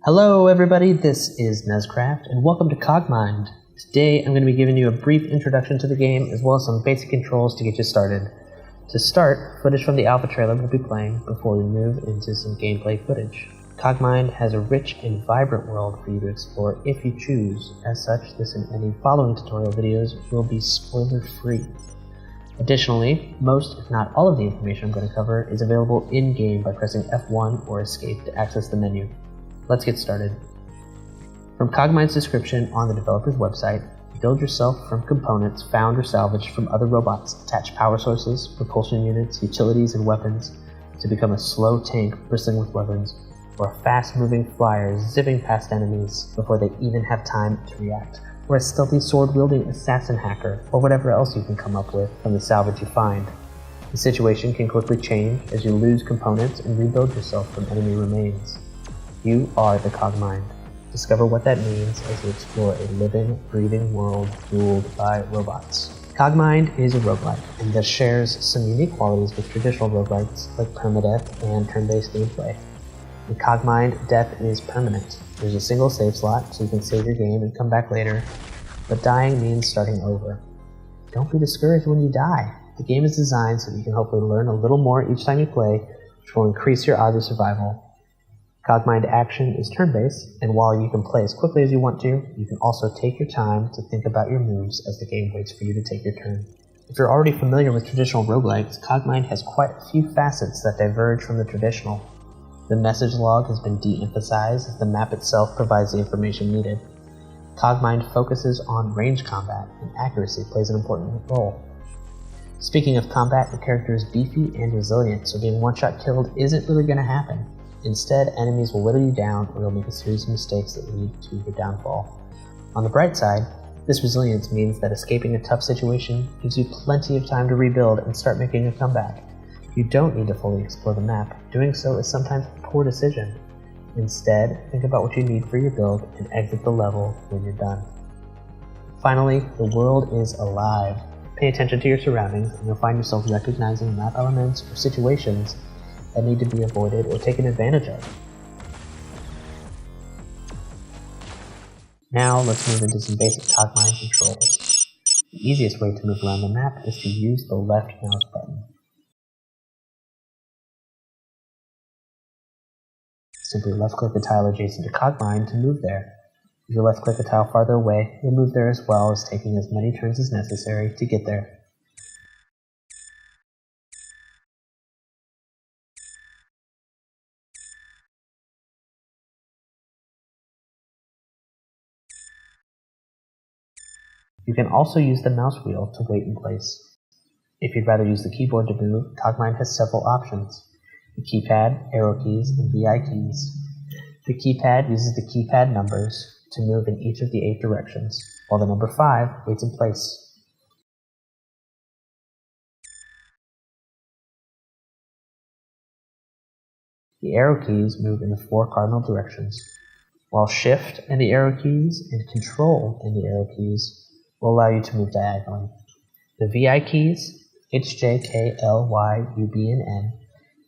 Hello everybody, this is nuzcraft, and welcome to Cogmind. Today I'm going to be giving you a brief introduction to the game, as well as some basic controls to get you started. To start, footage from the alpha trailer will be playing before we move into some gameplay footage. Cogmind has a rich and vibrant world for you to explore if you choose. As such, this and any following tutorial videos will be spoiler-free. Additionally, most, if not all of the information I'm going to cover is available in-game by pressing F1 or Escape to access the menu. Let's get started. From Cogmind's description on the developer's website, build yourself from components found or salvaged from other robots, attach power sources, propulsion units, utilities, and weapons to become a slow tank bristling with weapons, or a fast-moving flyer zipping past enemies before they even have time to react, or a stealthy sword-wielding assassin hacker, or whatever else you can come up with from the salvage you find. The situation can quickly change as you lose components and rebuild yourself from enemy remains. You are the Cogmind. Discover what that means as you explore a living, breathing world ruled by robots. Cogmind is a roguelike, and thus shares some unique qualities with traditional roguelikes like permadeath and turn-based gameplay. In Cogmind, death is permanent. There's a single save slot, so you can save your game and come back later, but dying means starting over. Don't be discouraged when you die. The game is designed so that you can hopefully learn a little more each time you play, which will increase your odds of survival. Cogmind action is turn-based, and while you can play as quickly as you want to, you can also take your time to think about your moves as the game waits for you to take your turn. If you're already familiar with traditional roguelikes, Cogmind has quite a few facets that diverge from the traditional. The message log has been de-emphasized as the map itself provides the information needed. Cogmind focuses on range combat, and accuracy plays an important role. Speaking of combat, the character is beefy and resilient, so being one-shot killed isn't really going to happen. Instead, enemies will whittle you down, or you'll make a series of mistakes that lead to your downfall. On the bright side, this resilience means that escaping a tough situation gives you plenty of time to rebuild and start making a comeback. You don't need to fully explore the map. Doing so is sometimes a poor decision. Instead, think about what you need for your build and exit the level when you're done. Finally, the world is alive. Pay attention to your surroundings, and you'll find yourself recognizing map elements or situations that need to be avoided or taken advantage of. Now let's move into some basic Cogmind controls. The easiest way to move around the map is to use the left mouse button. Simply left-click the tile adjacent to Cogmind to move there. If you left-click a tile farther away, you'll move there as well as taking as many turns as necessary to get there. You can also use the mouse wheel to wait in place. If you'd rather use the keyboard to move, Cogmind has several options: the keypad, arrow keys, and VI keys. The keypad uses the keypad numbers to move in each of the 8 directions, while the number 5 waits in place. The arrow keys move in the 4 cardinal directions, while Shift and the arrow keys and Control and the arrow keys will allow you to move diagonally. The VI keys, H, J, K, L, Y, U, B, and N,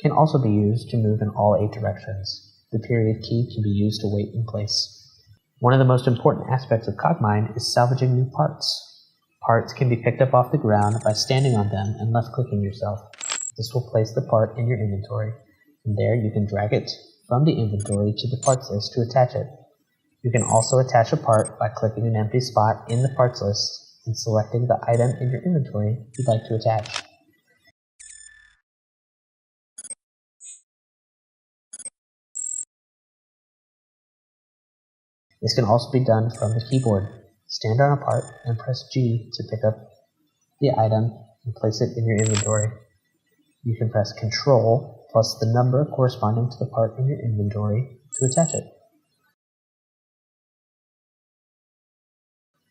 can also be used to move in all 8 directions. The period key can be used to wait in place. One of the most important aspects of Cogmind is salvaging new parts. Parts can be picked up off the ground by standing on them and left-clicking yourself. This will place the part in your inventory, and there you can drag it from the inventory to the parts list to attach it. You can also attach a part by clicking an empty spot in the parts list and selecting the item in your inventory you'd like to attach. This can also be done from the keyboard. Stand on a part and press G to pick up the item and place it in your inventory. You can press Ctrl plus the number corresponding to the part in your inventory to attach it.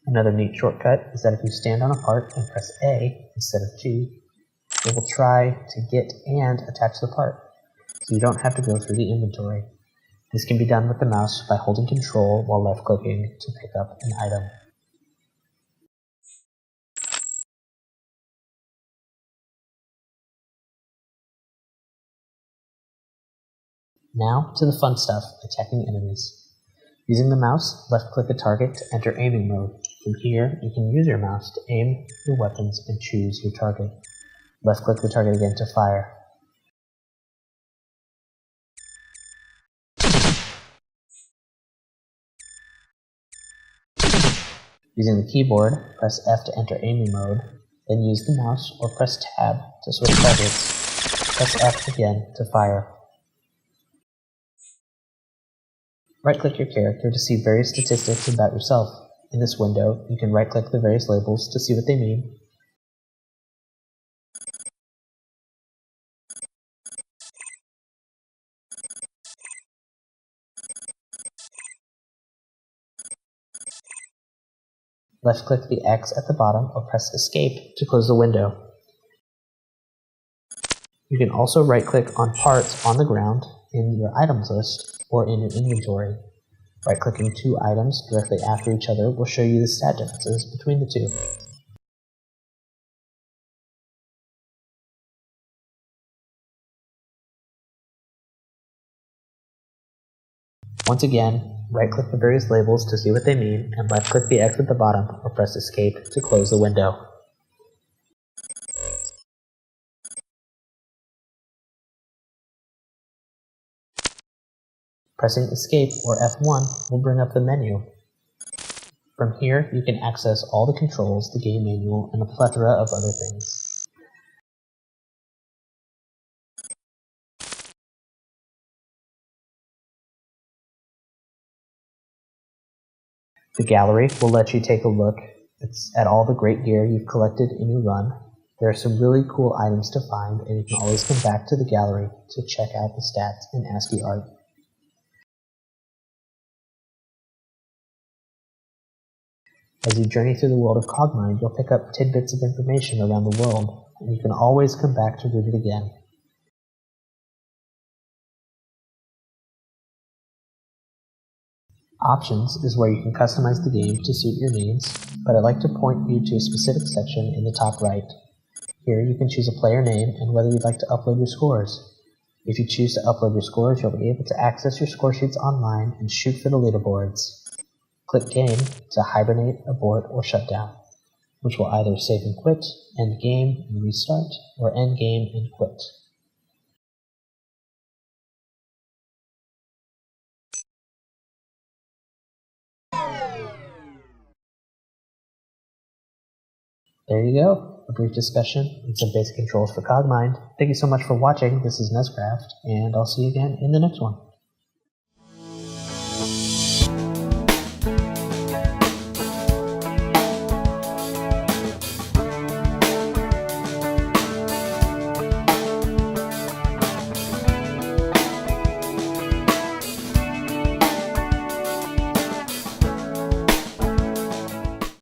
Another neat shortcut is that if you stand on a part and press A instead of G, it will try to get and attach the part, so you don't have to go through the inventory. This can be done with the mouse by holding Control while left-clicking to pick up an item. Now to the fun stuff, attacking enemies. Using the mouse, left-click a target to enter aiming mode. From here, you can use your mouse to aim your weapons and choose your target. Left-click the target again to fire. Using the keyboard, press F to enter aiming mode, then use the mouse or press Tab to switch targets. Press F again to fire. Right-click your character to see various statistics about yourself. In this window, you can right-click the various labels to see what they mean. Left-click the X at the bottom or press Escape to close the window. You can also right-click on parts on the ground in your items list or in your inventory. Right-clicking two items directly after each other will show you the stat differences between the two. Once again, right-click the various labels to see what they mean, and left-click the X at the bottom or press Escape to close the window. Pressing Escape or F1 will bring up the menu. From here, you can access all the controls, the game manual, and a plethora of other things. The gallery will let you take a look at all the great gear you've collected in your run. There are some really cool items to find, and you can always come back to the gallery to check out the stats in ASCII art. As you journey through the world of Cogmind, you'll pick up tidbits of information around the world, and you can always come back to read it again. Options is where you can customize the game to suit your needs, but I'd like to point you to a specific section in the top right. Here you can choose a player name and whether you'd like to upload your scores. If you choose to upload your scores, you'll be able to access your score sheets online and shoot for the leaderboards. Click Game to hibernate, abort, or shut down, which will either save and quit, end game and restart, or end game and quit. There you go, a brief discussion and some basic controls for Cogmind. Thank you so much for watching. This is nuzcraft, and I'll see you again in the next one.